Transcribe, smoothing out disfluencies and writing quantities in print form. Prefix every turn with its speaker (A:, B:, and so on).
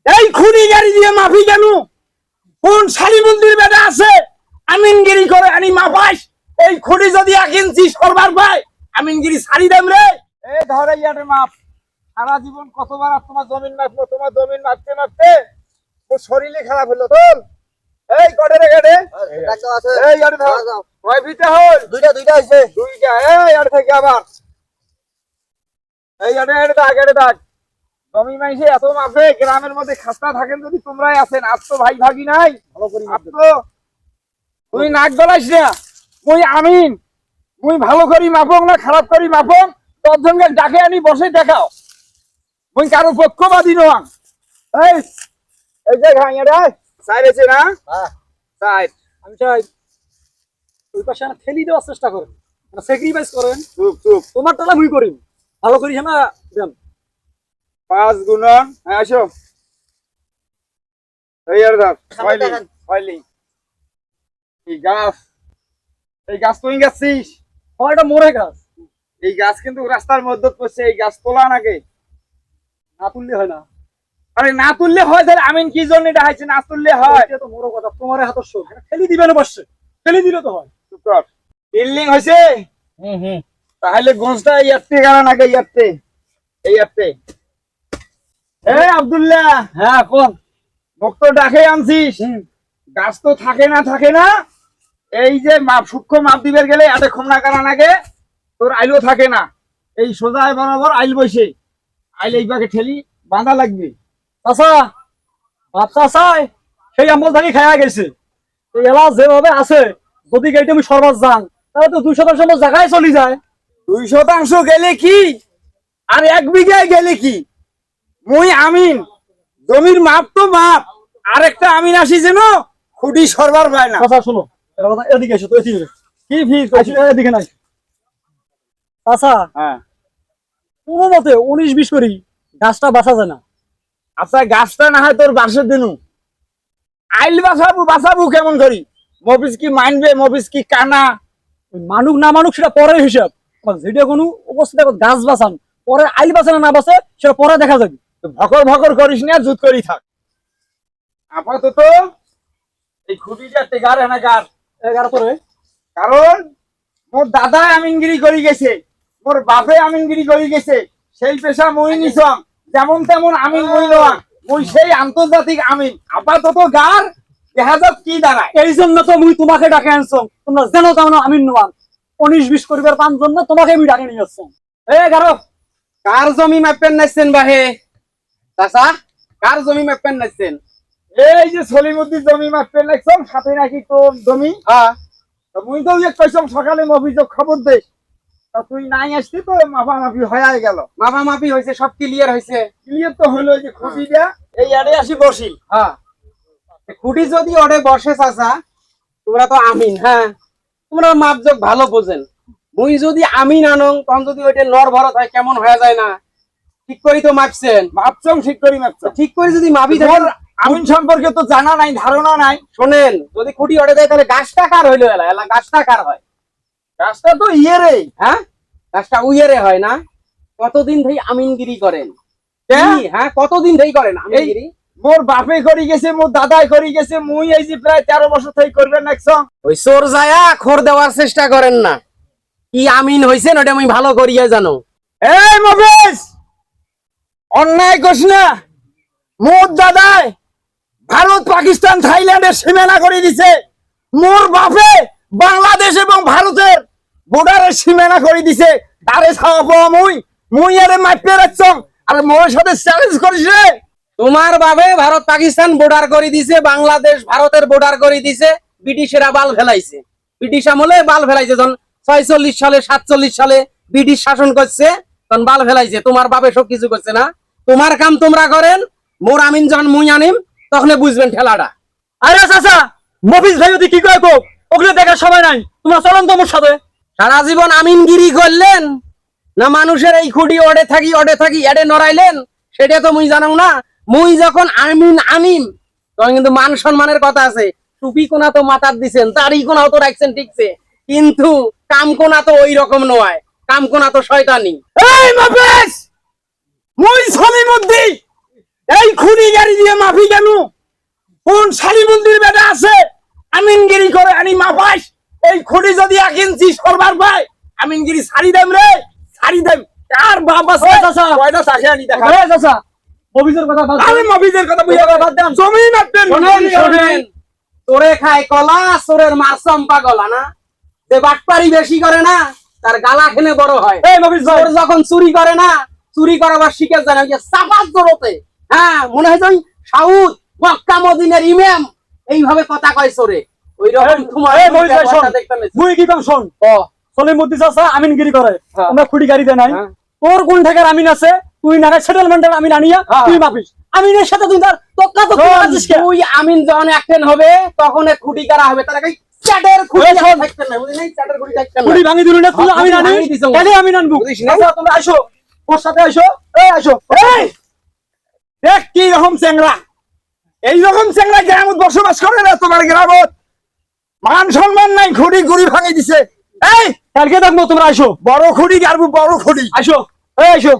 A: এই খুনি গাড়ি দিয়ে মাফি কেন? কোন শালিমন্দির বেটা আছে আমিনগিরি করে আনি মাফাস? এই খুনি যদি 1 ইঞ্চি সরবার পায় আমিনগিরি ছাড়ি দেম রে। এই ধরে ইয়ারে মাপ। সারা জীবন কতবার তোমার জমিন মাপলো, তোমার জমিন মাপতে মাপতে ও শরীরে খারাপ হলো। তোল এই কটে রে গেড়ে এই ইয়ারে ধর কয় ফিটে হল? দুইটা হইছে। দুইটা এই ইয়ার থেকে আবার এই ইয়ারে দাগ জমি মাইসে এত মাপে গ্রামের মধ্যে খাস্তা থাকেন যদি তোমরাই আছেন। আজ তো ভাই ভাগি নাই, ভালো করি মাপতো। তুই নাক গলাইস না। মুই ভালো করি মাপক না খারাপ করি মাপক 10 জনকে ডাকে আনি বসে দেখাও। মুই কারো পক্ষবাদী নয়। এই এই যে ঘাইয়া রে সাইরেছে না? হ্যাঁ সাইড।
B: আমি চাই ওই পাশে না ঠেলি দেওয়ার চেষ্টা করেন, স্যাক্রিফাইস করেন।
A: চুপ
B: তোমার টালা মুই করি, ভালো করি না দেন।
A: 5 গুণন। হ্যাঁ আসো এই আর ধর ফাইলি এই গাছ তুই গাছিস?
B: হয় এটা মরে গাছ।
A: এই গাছ কিন্তু রাস্তার মধ্যে পড়ছে। এই গাছ তোলা নাকি?
B: না তুললে হয় না।
A: আরে না তুললে হয় তাহলে আমিন কি জন্য এটা হাইছে? না তুললে হয়?
B: এটা তো বড় কথা। তোমার হাতের শোক ঠেলি দিবে না, বসছে ঠেলি দিলে তো হয়।
A: চুপ কর। বিল্ডিং হইছে। তাহলে গঞ্জটা ইয়ারতে গানা নাকি? ইয়ারতে এই আব্দুল্লাহ।
B: হ্যাঁ কোন
A: ভক্ত ডাকে আনছিস? গাছ তো থাকে না। এই যে মাপ সূক্ষ্ম মাপ দিবের গেলে এত খুমনা কারা নাগে তোর আইলও থাকে না। এই সোজা বরাবর আইল বসে আইল এইভাবে ঠেলি বাঁধা লাগবে।
B: চাচা বাচ্চা চাই সেই আমল থাকি খায়া গেছে। এই এলা যেভাবে আছে যদি গাড়িতে আমি সরবার যান তাহলে তো 200% জায়গায় চলে যায়।
A: 2% গেলে কি আর 1 বিঘায় গেলে কি? মুই আমিন জমির মাপ তো মাপ। আরেকটা আমিন আসি যেন খুঁটি সরবার পায় না।
B: চাচা শোনো, এটা কথা এদিকে এসো তো। এদিকে
A: কি ফিস?
B: এদিকে নাই চাচা।
A: হ্যাঁ
B: কোনো মতে 19-20 করি গাছটা বাঁচা যায় না।
A: আচ্ছা গাছটা না হয় তোর বাসের দিনু আইল বাঁচাবো কেমন করি? মফিস কি মানবে? মফিস কি কানা?
B: মানুষ না মানুষ সেটা পরের হিসাব। যেটা কোনো অবস্থা গাছ বাঁচান পরে আইল বাঁচে না বাঁচে সেটা পরে দেখা যাবে।
A: ভকর করিস না, জুত করি থাক। আপাতত এই খুঁটিটা টেগার এনে গার
B: 11 তোরে।
A: কারণ মোর দাদা আমিনগিরি করে গেছে, মোর বাপে আমিনগিরি করে গেছে। সেই পেশা মই নিছং, যেমন তেমন আমিন মই নয়। মই সেই আন্তর্জাতিক আমিন। আপাতত গার দেখা যাক কি দাঁড়ায়।
B: এই জন্য তো মুই তোমাকে ডাকে আনছো। তোমরা জানো তেমন আমি নোয়ান 19-20 করিবার 5 জন্য তোমাকে আমি ডাকে নিয়ে আসছো। গারো
C: কার জমি মাপেন নাইছেন বাহে? চাচা কার জমি মাপেন নাইছেন?
A: এই যে সলিমুদ্দিন জমি মাপতে লাগছম, সাথে নাকি তোর জমি।
C: হ্যাঁ
A: মুই তো কইছম সকালে অভিযোগ খবর দে। তা তুই নাই আসতি তো মাপামাপি হয়ে গেল।
C: মাপামাপি হয়েছে, সব ক্লিয়ার হয়েছে।
A: ক্লিয়ার তো হলো। যে খুঁটি দেয়া এই আড়ে আসি বসি।
C: হ্যাঁ খুঁটি যদি ওরে বসে চাচা, তোমরা তো আমিন। হ্যাঁ তোমরা মাপজোক ভালো বোঝেন। মুই যদি আমিন আনং তখন যদি ওইটা নর ভরত হয় কেমন হয়ে যায় না? ঠিক করি তো মাপছেন।
A: মাপছম ঠিক করি মাপছম।
C: ঠিক করে যদি মাপি
A: মোর আমিন সম্পর্কে তো জানা নাই, ধারণা নাই।
C: শোনেন, যদি খুঁটি ওরে দেয় তাহলে গাছটা কার হইলো? এলা গাছটা কার হয়?
A: গাছটা তো ইয়ে।
C: হ্যাঁ গাছটা উইয়ারে হয় না? কতদিন ধরে আমিনগিরি করেন? হ্যাঁ কতদিন ধরে করেন আমিনগিরি?
A: মোর বাপে করি গেছে, মোর দাদাই করি গেছে। মুই এই যে প্রায় 13 বছর থেকে করবেন নাকছম।
C: ওই চোর যায়া খোর দেওয়ার চেষ্টা করেন না। কি আমিন হইছেন ওটা আমি ভালো করিয়া জানো।
A: এই মফিজ অন্যায় করিস না। মোর দাদাই ভারত পাকিস্তান থাইল্যান্ডের সীমানা করে দিছে। মোর বাপে বাংলাদেশ এবং ভারতের বর্ডারের সীমানা করে দিছে। তারে ছাওয়া মুই আরে মাইপে রাখছম। আরে মোর সাথে চ্যালেঞ্জ করিস রে?
C: তোমার বাবে ভারত পাকিস্তান বর্ডার করে দিছে, বাংলাদেশ ভারতের বর্ডার করে দিছে। ব্রিটিশেরা বাল ফেলাইছে, ব্রিটিশ আমলে বাল ফেলাইছে। যখন 46 সালে 47 সালে ব্রিটিশ শাসন করছে তখন বাল ফেলাইছে। তোমার বাবে সব কিছু করছে না। তোমার কাম তোমরা করেন। মোর আমিন যখন মুই আনিম তখন বুঝবেন ঠেলাটা।
B: আরে চাচা মফিজ ভাই যদি কি কয় কোক, ওগুলো দেখার সময় নাই। তোমরা চলন তো মোর সাথে।
C: সারা জীবন আমিনগিরি করলেন না? মানুষের এই খুঁটি ওডে থাকি এডে নড়াইলেন, সেটা তো মুই জানো না। মুই যখন আমিন আনিম তখন কিন্তু মান সম্মানের কথা আছে। টুপি কোনা তো মাথার দিছেন, দাড়ি কোনাও তো রাখছেন ঠিকছে, কিন্তু কাম কোনা তো ওই রকম নয়। কাম কোনা তো শয়তানি।
A: এই মফিজ মুই সলিমুদ্দিন এই খুনি গাড়ি দিয়ে মাফি কেন? কোন শালি মন্দির বেটা আছে আমিনগিরি করে আনি মাফাস? এই খুনি যদি 1 ইঞ্চি সরবার পায় আমিনগিরি ছাড়ি দেম রে, ছাড়ি দেম। কার বাপ আছে?
B: ওই চাচা।
A: কয়টা চাষে আনি দেখা।
B: এই চাচা, মফিজের কথা বাদ
A: আরে
B: দেন।
A: মফিজের কথা বুঝা বাদ দেন। জমি মাপবেন।
C: শোনেন, তোরে খায় কলা, চোরের মার চম্পা গলা না। যে বাটপারি বেশি করে না তার গালা খেলে বড় হয়।
B: এই মফিজ ভাই,
C: চোর যখন চুরি করে না, চুরি করাবার শিখে যায় না, ওই যে চাপাত জোরতে। হ্যাঁ, মনে হয় যে ওই সাউথ মক্কা মদিনার ইমাম এইভাবে কথা কয় চোরে। ওই রকম তোমার
B: এই মফিজ ভাই শোন,
C: ব্যবহারটা দেখতে পেয়েছি।
B: মুই কি কম শোন। সলিমুদ্দিন চাচা আমিনগিরি করে,
C: হ্যাঁ।
B: আমরা খুঁটি গাড়ি দেয় নাই।
C: হ্যাঁ।
B: তোর কোন ঠাকার আমিন আছে, তুই না সেটেলমেন্টের আমিন আনিয়া
C: হ্যাঁ।
B: তুই মাপিস। আমিনের সাথে তুই তার তক্কা তো আছিস কে?
C: তুই আমিন যখন অ্যাক্টেন হবে তখন এ খুঁটি কারা হবে, তার আগে চ্যাটের খুঁটি
B: ওই শোন।
C: থাকতে না, বুঝলি নাই? চ্যাটের খুঁটি থাকতে না।
B: খুঁটি ভাঙি দিলু না, তুই
C: হ্যাঁ,
B: আমিন
C: খুঁটি
B: আনিস,
C: ভাঙি দিছো।
B: তাহলে আমিন আনবো।
C: বুঝিস না?
B: আচ্ছা, তোমরা আসো, ওর সাথে আসো। এই আসো।
A: এই দেখ কি রকম চেংড়া, এই রকম চেংড়া গ্রামত বসবাস করে না তোমার গ্রামত? মান সম্মান নাই, খুঁড়ি গুড়ি ভাঙি দিছে। এই
B: কালকে দেখবো, তোমরা আসো,
A: বড় খুঁড়ি গাড়বো, বড় খুঁড়ি।
B: আসো, এই আসো।